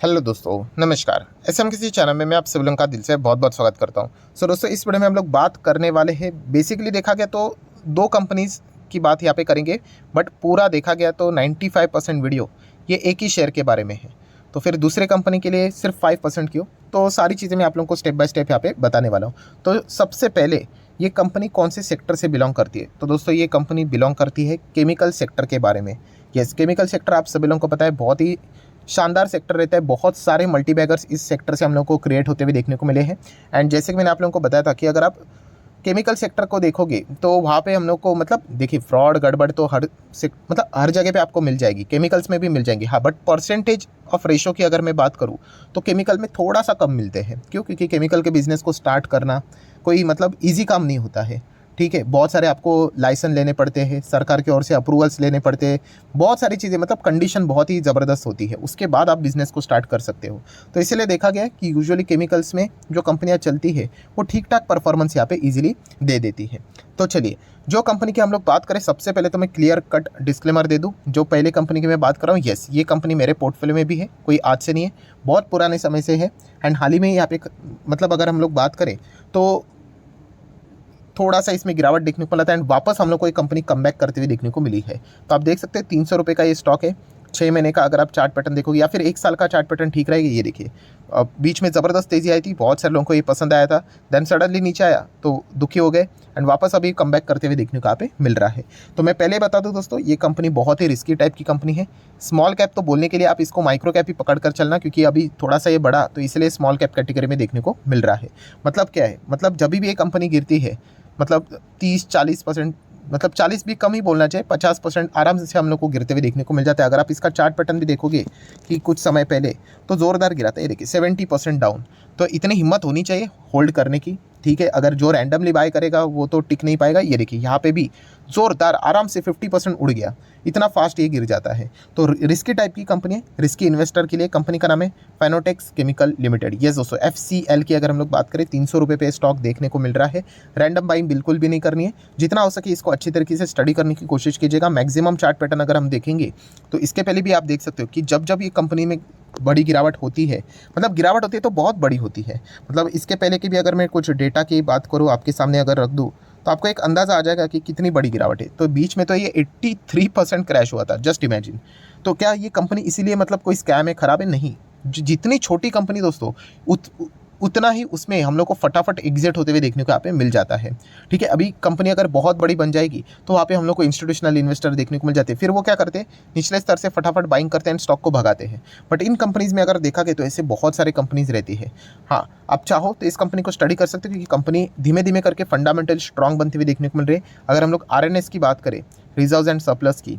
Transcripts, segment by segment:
Hello दोस्तों, नमस्कार। SM किसी चैनल में मैं आप सभी लोगों का दिल से बहुत बहुत स्वागत करता हूं। दोस्तों, इस वीडियो में हम लोग बात करने वाले हैं, बेसिकली देखा गया तो दो कंपनीज की बात यहाँ पे करेंगे। बट पूरा देखा गया तो 95% वीडियो ये एक ही शेयर के बारे में है। तो फिर दूसरे कंपनी के लिए सिर्फ 5% क्यों? तो सारी चीज़ें मैं आप लोगों को स्टेप बाय स्टेप यहाँ पे बताने वाला हूँ। तो सबसे पहले, ये कंपनी कौन से सेक्टर से बिलोंग करती है? तो दोस्तों, ये कंपनी बिलोंग करती है केमिकल सेक्टर के बारे में। यस, केमिकल सेक्टर आप सभी लोगों को पता है, बहुत ही शानदार सेक्टर रहता है। बहुत सारे मल्टीबैगर्स इस सेक्टर से हम लोग को क्रिएट होते हुए देखने को मिले हैं। एंड जैसे कि मैंने आप लोगों को बताया था कि अगर आप केमिकल सेक्टर को देखोगे तो वहाँ पे हम लोग को मतलब देखिए, फ्रॉड गड़बड़ तो हर जगह पे आपको मिल जाएगी, केमिकल्स में भी मिल जाएंगी। हाँ, बट परसेंटेज ऑफ रेशो की अगर मैं बात करूँ तो केमिकल में थोड़ा सा कम मिलते हैं। क्यों? क्योंकि केमिकल के बिजनेस को स्टार्ट करना कोई मतलब ईजी काम नहीं होता है। ठीक है, बहुत सारे आपको लाइसेंस लेने पड़ते हैं, सरकार की ओर से अप्रूवल्स लेने पड़ते हैं, बहुत सारी चीज़ें, मतलब कंडीशन बहुत ही ज़बरदस्त होती है, उसके बाद आप बिज़नेस को स्टार्ट कर सकते हो। तो इसीलिए देखा गया है कि यूजुअली केमिकल्स में जो कंपनियां चलती है वो ठीक ठाक परफॉर्मेंस यहाँ पे इजीली दे देती है। तो चलिए, जो कंपनी की हम लोग बात करें, सबसे पहले तो मैं क्लियर कट डिस्क्लेमर दे दूं, जो पहले कंपनी की मैं बात कर रहा हूँ, यस, ये कंपनी मेरे पोर्टफोलियो में भी है, कोई आज से नहीं है, बहुत पुराने समय से है। एंड हाल ही में यहाँ पे मतलब अगर हम लोग बात करें तो थोड़ा सा इसमें गिरावट देखने को मिला था एंड वापस हम लोग को एक कंपनी कमबैक करते हुए देखने को मिली है। तो आप देख सकते हैं 300 रुपये का ये स्टॉक है। 6 महीने का अगर आप चार्ट पैटर्न देखोगे या फिर 1 साल का चार्ट पैटर्न ठीक रहेगा। ये देखिए, अब बीच में ज़बरदस्त तेज़ी आई थी, बहुत सारे लोगों को ये पसंद आया था। देन सडनली नीचे आया तो दुखी हो गए एंड वापस अभी कमबैक करते हुए देखने को यहाँ पे मिल रहा है। तो मैं पहले बता दूं दोस्तों, ये कंपनी बहुत ही रिस्की टाइप की कंपनी है। स्मॉल कैप तो बोलने के लिए आप इसको माइक्रो कैप ही पकड़ कर चलना, क्योंकि अभी थोड़ा सा ये बड़ा, तो इसलिए स्मॉल कैप कैटेगरी में देखने को मिल रहा है। मतलब क्या है, मतलब जब भी ये कंपनी गिरती है, मतलब 30-40%, मतलब 40 भी कम ही बोलना चाहिए, 50% आराम से हम लोग को गिरते हुए देखने को मिल जाता है। अगर आप इसका चार्ट पैटर्न भी देखोगे कि कुछ समय पहले तो ज़ोरदार गिरा था, ये देखिए 70% डाउन। तो इतनी हिम्मत होनी चाहिए होल्ड करने की। ठीक है, अगर जो रैंडमली बाय करेगा वो तो टिक नहीं पाएगा। ये देखिए, यहाँ पे भी ज़ोरदार आराम से 50% उड़ गया, इतना फास्ट ये गिर जाता है। तो रिस्की टाइप की कंपनी है, रिस्की इन्वेस्टर के लिए। कंपनी का नाम है फाइनोटेक्स केमिकल लिमिटेड। ये दोस्तों FCL की अगर हम लोग बात करें, 300 रुपये पे स्टॉक देखने को मिल रहा है। रैंडम बाइंग बिल्कुल भी नहीं करनी है, जितना हो सके इसको अच्छी तरीके से स्टडी करने की कोशिश कीजिएगा। मैक्सिमम चार्ट पैटर्न अगर हम देखेंगे तो इसके पहले भी आप देख सकते हो कि जब जब ये कंपनी में बड़ी गिरावट होती है, मतलब गिरावट होती है तो बहुत बड़ी होती है। मतलब इसके पहले की भी अगर मैं कुछ डेटा की बात करूँ, आपके सामने अगर रख दूँ, तो आपको एक अंदाज़ा आ जाएगा कि कितनी बड़ी गिरावट है। तो बीच में तो ये 83% क्रैश हुआ था, जस्ट इमेजिन। तो क्या ये कंपनी इसीलिए मतलब कोई स्कैम है, ख़राब है? नहीं। जितनी छोटी कंपनी दोस्तों, उतना ही उसमें हम लोग को फटाफट एग्जिट होते हुए देखने को यहाँ पे मिल जाता है। ठीक है, अभी कंपनी अगर बहुत बड़ी बन जाएगी तो वहाँ पे हम लोग को इंस्टीट्यूशनल इन्वेस्टर देखने को मिल जाते हैं। फिर वो क्या करते हैं, निचले स्तर से फटाफट बाइंग करते हैं एंड स्टॉक को भगाते हैं। बट इन कंपनीज़ में अगर देखा गया तो ऐसे बहुत सारे कंपनीज रहती है। हाँ, आप चाहो तो इस कंपनी को स्टडी कर सकते हो, क्योंकि कंपनी धीमे धीमे करके फंडामेंटल स्ट्रॉन्ग बनती हुई देखने को मिल रही है। अगर हम लोग RNS की बात करें, रिजर्व एंड सरप्लस की,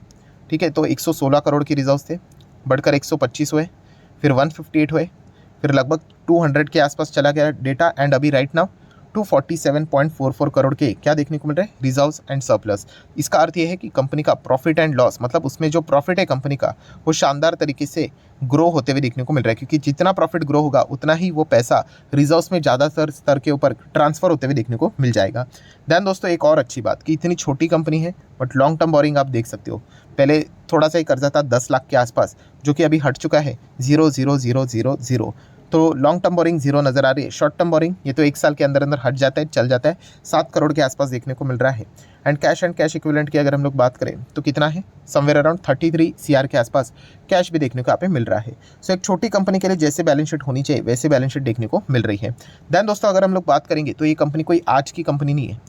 ठीक है, तो 116 करोड़ की रिजर्व थे, बढ़कर 125 हुए, फिर 158 हुए, फिर लगभग 200 के आसपास चला गया डेटा एंड अभी राइट नाउ 247.44 करोड़ के क्या देखने को मिल रहा है, रिजर्व्स एंड सरप्लस। इसका अर्थ ये है कि कंपनी का प्रॉफिट एंड लॉस, मतलब उसमें जो प्रॉफिट है कंपनी का, वो शानदार तरीके से ग्रो होते हुए देखने को मिल रहा है। क्योंकि जितना प्रॉफिट ग्रो होगा उतना ही वो पैसा रिजर्व्स में ज़्यादातर स्तर के ऊपर ट्रांसफर होते हुए देखने को मिल जाएगा। दैन दोस्तों, एक और अच्छी बात कि इतनी छोटी कंपनी है बट लॉन्ग टर्म बोरिंग आप देख सकते हो। पहले थोड़ा सा ही कर्जा था 10 लाख के आसपास, जो कि अभी हट चुका है 0,0000। तो लॉन्ग टर्म बोरिंग जीरो नज़र आ रही है। शॉर्ट टर्म बोरिंग ये तो 1 साल के अंदर अंदर हट जाता है, चल जाता है, 7 करोड़ के आसपास देखने को मिल रहा है। एंड कैश इक्विवेलेंट की अगर हम लोग बात करें तो कितना है, समवेयर अराउंड 33 CR के आसपास कैश भी देखने को यहाँ पे मिल रहा है। सो एक छोटी कंपनी के लिए जैसे बैलेंस शीट होनी चाहिए वैसे बैलेंस शीट देखने को मिल रही है। दैन दोस्तों, अगर हम लोग बात करेंगे तो ये कंपनी कोई आज की कंपनी नहीं है,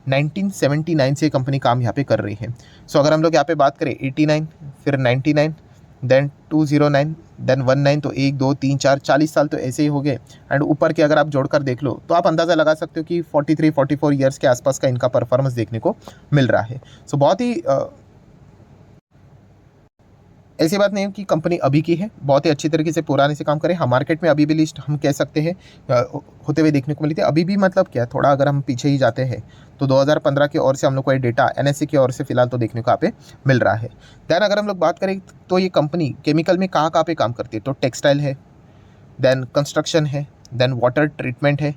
1979 से कंपनी काम यहाँ पे कर रही है। सो अगर हम लोग यहाँ पे बात करें 89, फिर 99, देन 209, देन 19, तो 1 2 3 4 40 साल तो ऐसे ही हो गए। एंड ऊपर के अगर आप जोड़कर देख लो तो आप अंदाज़ा लगा सकते हो कि 43-44 ईयर्स के आसपास का इनका परफॉर्मेंस देखने को मिल रहा है। सो बहुत ही ऐसी बात नहीं है कि कंपनी अभी की है, बहुत ही अच्छी तरीके से पुराने से काम करे। हाँ, मार्केट में अभी भी लिस्ट हम कह सकते हैं होते हुए देखने को मिली थी। अभी भी मतलब क्या, थोड़ा अगर हम पीछे ही जाते हैं तो 2015 की ओर से हम लोग को ये डेटा NSE की ओर से फिलहाल तो देखने को यहाँ पे मिल रहा है। दैन अगर हम लोग बात करें तो ये कंपनी केमिकल में कहाँ कहाँ पे काम करती है, तो टेक्सटाइल है, देन कंस्ट्रक्शन है, देन वाटर ट्रीटमेंट है,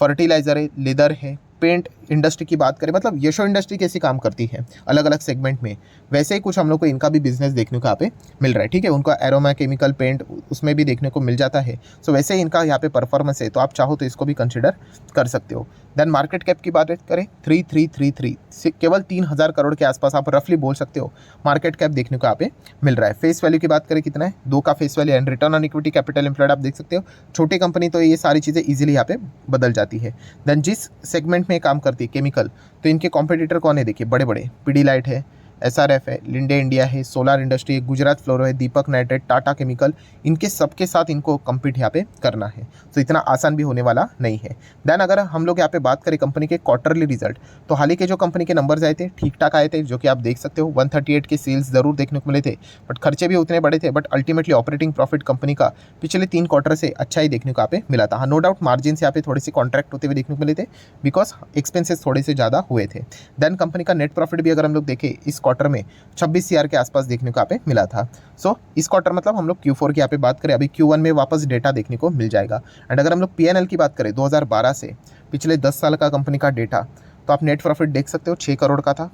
फर्टिलाइज़र है, लेदर है, पेंट इंडस्ट्री की बात करें, मतलब यशो इंडस्ट्री कैसे काम करती है अलग अलग सेगमेंट में, वैसे ही कुछ हम लोग को इनका भी बिजनेस देखने को यहाँ पे मिल रहा है। ठीक है, उनका एरोमा केमिकल पेंट उसमें भी देखने को मिल जाता है। सो वैसे ही इनका यहाँ पे परफॉर्मेंस है, तो आप चाहो तो इसको भी कंसिडर कर सकते हो। देन मार्केट कैप की बात करें 3333 से केवल 3000 करोड़ के आसपास आप रफली बोल सकते हो मार्केट कैप देखने को यहाँ पे मिल रहा है। फेस वैल्यू की बात करें कितना है, 2 का face value and return on equity capital employed आप देख सकते हो। छोटी कंपनी तो ये सारी चीज़ें इजीली यहाँ पे बदल जाती है। देन जिस सेगमेंट में काम करती है केमिकल, तो इनके कॉम्पिटिटर कौन है देखिए, बड़े बड़े पीडीलाइट है, एसआरएफ है, लिंडे इंडिया है, सोलार इंडस्ट्री है, गुजरात फ्लोरो है, दीपक नाइट्रेट, टाटा केमिकल, इनके सबके साथ इनको कम्पीट यहाँ पे करना है। तो इतना आसान भी होने वाला नहीं है। देन अगर हम लोग यहाँ पे बात करें कंपनी के क्वार्टरली रिजल्ट, तो हाल ही के जो कंपनी के नंबर्स आए थे ठीक ठाक आए थे, जो कि आप देख सकते हो 138 के सेल्स जरूर देखने को मिले थे, बट खर्चे भी उतने बड़े थे, but ultimately operating profit company का पिछले 3 क्वार्टर से अच्छा ही देखने को यहाँ पे मिला था। हाँ, नो डाउट मार्जिन यहाँ पे थोड़े से कॉन्ट्रैक्ट होते हुए देखने को मिले थे, बिकॉज एक्सपेंसेस थोड़े से ज़्यादा हुए थे। देन कंपनी का नेट प्रॉफिट भी अगर हम लोग देखें इस क्वार्टर में 26 CR के आसपास देखने को यहाँ पे मिला था। सो इस क्वार्टर मतलब हम लोग Q4 की यहाँ पे बात करें, अभी Q1 में वापस डेटा देखने को मिल जाएगा। एंड अगर हम लोग P&L की बात करें 2012 से पिछले 10 साल का कंपनी का डेटा, तो आप नेट प्रॉफिट देख सकते हो 6 करोड़ का था,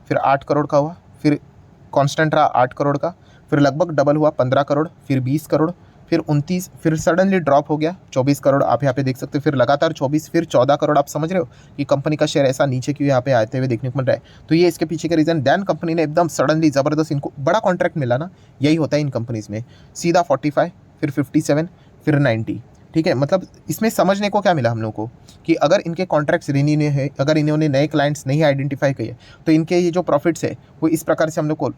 फिर 8 करोड़ का हुआ, फिर कॉन्स्टेंट रहा 8 करोड़ का, फिर लगभग डबल हुआ 15 करोड़, फिर 20 करोड़, फिर 29, फिर सडनली ड्रॉप हो गया 24 करोड़ आप यहाँ पे देख सकते हो, फिर लगातार 24, फिर 14 करोड़। आप समझ रहे हो कि कंपनी का शेयर ऐसा नीचे क्यों यहाँ पे आते हुए देखने को मिल रहा है। तो ये इसके पीछे का रीज़न, दैन कंपनी ने एकदम सडनली ज़बरदस्त इनको बड़ा कॉन्ट्रैक्ट मिला ना, यही होता है इन कंपनीज़ में, सीधा 45, फिर 57, फिर 90। ठीक है, मतलब इसमें समझने को क्या मिला हम लोग को कि अगर इनके कॉन्ट्रैक्ट्स रिन्यू है, अगर इन्होंने नए क्लाइंट्स नहीं आइडेंटिफाई किए, तो इनके ये जो प्रॉफिट्स है वो इस प्रकार से हम लोग को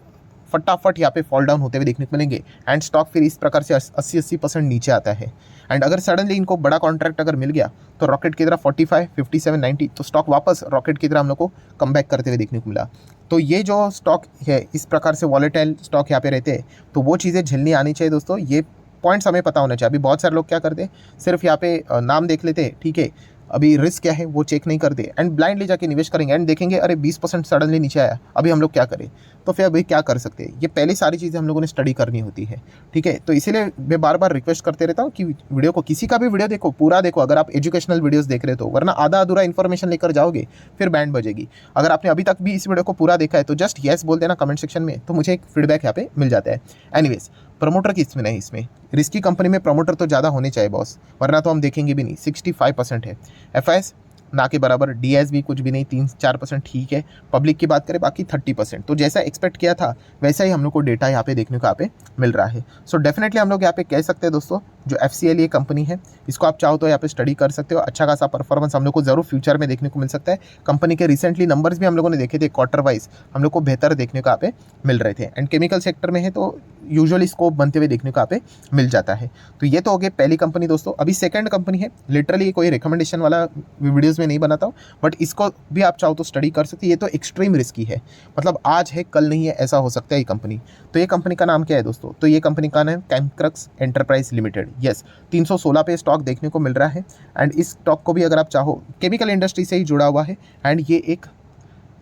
फटाफट यहाँ पे फॉल डाउन होते हुए देखने को मिलेंगे। एंड स्टॉक फिर इस प्रकार से 80% नीचे आता है। एंड अगर सडनली इनको बड़ा कॉन्ट्रैक्ट अगर मिल गया तो रॉकेट की तरह 45, 57, 90, तो स्टॉक वापस रॉकेट की तरह हम लोग को कम बैक करते हुए देखने को मिला। तो ये जो स्टॉक है इस प्रकार से वॉलेटाइल स्टॉक यहाँ पे रहते हैं, तो वो चीज़ें झेलनी आनी चाहिए दोस्तों। ये पॉइंट्स हमें पता होना चाहिए। अभी बहुत सारे लोग क्या करते हैं, सिर्फ यहाँ पे नाम देख लेते हैं, ठीक है, अभी रिस्क क्या है वो चेक नहीं करते एंड ब्लाइंडली जाके निवेश करेंगे एंड देखेंगे अरे 20% सडनली नीचे आया, अभी हम लोग क्या करें। तो फिर अभी क्या कर सकते हैं, ये पहले सारी चीज़ें हम लोगों ने स्टडी करनी होती है। ठीक है, तो इसीलिए मैं बार बार रिक्वेस्ट करते रहता हूँ कि वीडियो को, किसी का भी वीडियो देखो पूरा देखो, अगर आप एजुकेशनल वीडियोस देख रहे हो तो, वरना आधा अधूरा इन्फॉर्मेशन लेकर जाओगे फिर बैंड बजेगी। अगर आपने अभी तक भी इस वीडियो को पूरा देखा है तो जस्ट येस बोल देना कमेंट सेक्शन में, तो मुझे एक फीडबैक यहाँ पे मिल जाता है। एनीवेज, प्रमोटर की इसमें नहीं, इसमें रिस्की कंपनी में प्रमोटर तो ज़्यादा होने चाहिए बॉस, वरना तो हम देखेंगे भी नहीं। 65% है, FIS ना के बराबर, DIS भी कुछ भी नहीं, 3-4% ठीक है। पब्लिक की बात करें बाकी 30%, तो जैसा एक्सपेक्ट किया था वैसा ही हम लोग को डेटा यहाँ पे देखने को यहाँ पे मिल रहा है। सो डेफिनेटली हम लोग यहाँ पे कह सकते हैं दोस्तों, जो FCL ये कंपनी है इसको आप चाहो तो यहाँ पे स्टडी कर सकते हो। अच्छा खासा परफॉर्मेंस हम लोग को जरूर फ्यूचर में देखने को मिल सकता है। कंपनी के रिसेंटली नंबर्स भी हम लोगों ने देखे थे, क्वार्टर वाइज हम लोग को बेहतर देखने को यहाँ पे मिल रहे थे। एंड केमिकल सेक्टर में है तो यूजुअली स्कोप बनते हुए देखने को यहाँ पे मिल जाता है। तो ये तो हो गई पहली कंपनी दोस्तों। अभी सेकंड कंपनी है, लिटरली कोई रिकमेंडेशन वाला वीडियोस में नहीं बनाता हूँ, बट इसको भी आप चाहो तो स्टडी कर सकते हैं। ये तो एक्सट्रीम रिस्की है, मतलब आज है कल नहीं है ऐसा हो सकता है ये कंपनी। तो ये कंपनी का नाम क्या है दोस्तों, तो ये कंपनी का नाम है कैमक्रक्स एंटरप्राइज लिमिटेड। यस, 316 पे स्टॉक देखने को मिल रहा है। एंड इस स्टॉक को भी अगर आप चाहो, केमिकल इंडस्ट्री से ही जुड़ा हुआ है एंड ये एक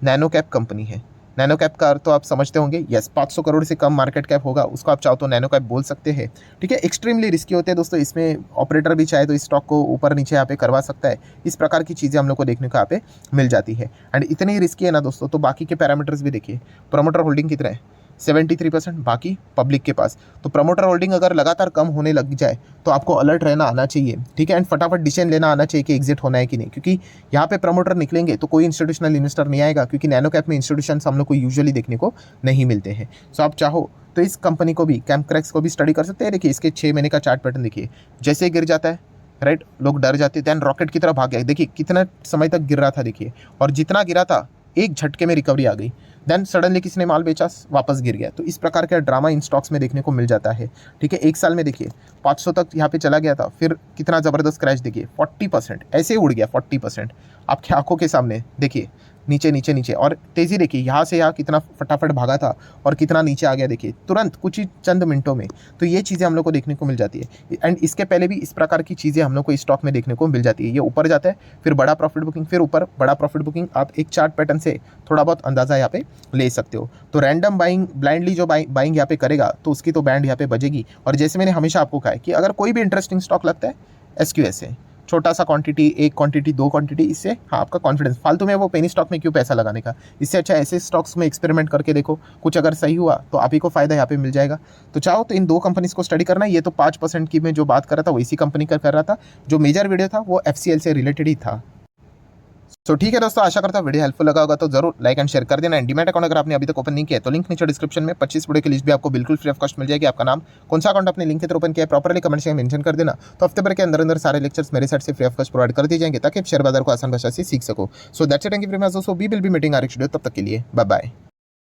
नैनो कैप कंपनी है। नैनो कैप का अर्थ तो आप समझते होंगे, यस, 500 करोड़ से कम मार्केट कैप होगा उसको आप चाहो तो नैनो कैप बोल सकते हैं। ठीक है, एक्सट्रीमली रिस्की होते हैं दोस्तों, इसमें ऑपरेटर भी चाहे तो इस स्टॉक को ऊपर नीचे यहाँ पे करवा सकता है। इस प्रकार की चीज़ें हम लोग को देखने को यहाँ पे मिल जाती है। एंड इतनी ही रिस्की है ना दोस्तों, तो बाकी के पैरामीटर्स भी देखिए। प्रमोटर होल्डिंग कितना है, 73%, बाकी पब्लिक के पास। तो प्रमोटर होल्डिंग अगर लगातार कम होने लग जाए तो आपको अलर्ट रहना आना चाहिए। ठीक है, एंड फटाफट डिसीजन लेना आना चाहिए कि एग्जिट होना है कि नहीं, क्योंकि यहाँ पे प्रमोटर निकलेंगे तो कोई इंस्टीट्यूशनल इन्वेस्टर नहीं आएगा, क्योंकि नैनो कैप में इंस्टीट्यूशंस हम लोग को यूजुअली देखने को नहीं मिलते हैं। सो आप चाहो तो इस कंपनी को भी, कैमक्रक्स को भी स्टडी कर सकते हैं। देखिए इसके 6 महीने का चार्ट पैटर्न देखिए, जैसे ही गिर जाता है राइट, लोग डर जाते हैं, दैन रॉकेट की तरह भाग गया। देखिए कितना समय तक गिर रहा था देखिए, और जितना गिरा था एक झटके में रिकवरी आ गई, देन सडनली किसी ने माल बेचा, वापस गिर गया। तो इस प्रकार का ड्रामा इन स्टॉक्स में देखने को मिल जाता है। ठीक है, एक साल में देखिए 500 तक यहाँ पे चला गया था, फिर कितना ज़बरदस्त क्रैश देखिए, 40% ऐसे ही उड़ गया, 40% आपकी आंखों के सामने देखिए, नीचे नीचे नीचे, और तेज़ी देखिए यहाँ से यहाँ कितना फटाफट भागा था और कितना नीचे आ गया देखिए, तुरंत कुछ ही चंद मिनटों में। तो ये चीज़ें हम लोग को देखने को मिल जाती है। एंड इसके पहले भी इस प्रकार की चीज़ें हम लोग को इस स्टॉक में देखने को मिल जाती है। ये ऊपर जाता है, फिर बड़ा प्रॉफिट बुकिंग, फिर ऊपर बड़ा प्रॉफिट बुकिंग। आप एक चार्ट पैटर्न से थोड़ा बहुत अंदाज़ा यहाँ पे ले सकते हो। तो रैंडम बाइंग, ब्लाइंडली जो बाइंग यहाँ पे करेगा तो उसकी तो बैंड यहाँ पे बजेगी। और जैसे मैंने हमेशा आपको कहा है कि अगर कोई भी इंटरेस्टिंग स्टॉक लगता है, SQS है, छोटा सा क्वांटिटी, एक क्वांटिटी, दो क्वांटिटी, इससे हाँ आपका कॉन्फिडेंस, फालतू में वो पेनी स्टॉक में क्यों पैसा लगाने का, इससे अच्छा ऐसे स्टॉक्स में एक्सपेरिमेंट करके देखो, कुछ अगर सही हुआ तो आप ही को फायदा यहाँ पे मिल जाएगा। तो चाहो तो इन दो कंपनीज को स्टडी करना। ये तो 5% की मैं जो बात कर रहा था वो इसी कंपनी का कर रहा था, जो मेजर वीडियो था वो FCL से रिलेटेड ही था। तो ठीक है दोस्तों, आशा करता हूँ वीडियो हेल्पफुल लगा होगा, तो जरूर लाइक एंड शेयर कर देना। डीमैट अकाउंट अगर आपने अभी तक ओपन नहीं किया तो लिंक नीचे डिस्क्रिप्शन में 25 वीडियो की लिस्ट भी आपको बिल्कुल फ्री ऑफ कॉस्ट मिल जाएगी। आपका नाम, कौन सा अकाउंट अपने लिंक के थ्रू ओपन किया है, प्रॉपरली कमेंट से मेंशन कर देना। तो हफ्ते भर के अंदर सारे लेक्चर्स मेरे साइड से फ्री ऑफ कॉस्ट प्रोवाइड कर दिए जाएंगे, ताकि शेयर बाजार को आसान भाषा से सीख सको। So that's it, thank you very much दोस्तों, we will be meeting our next video, तब तक के लिए बाय बाय।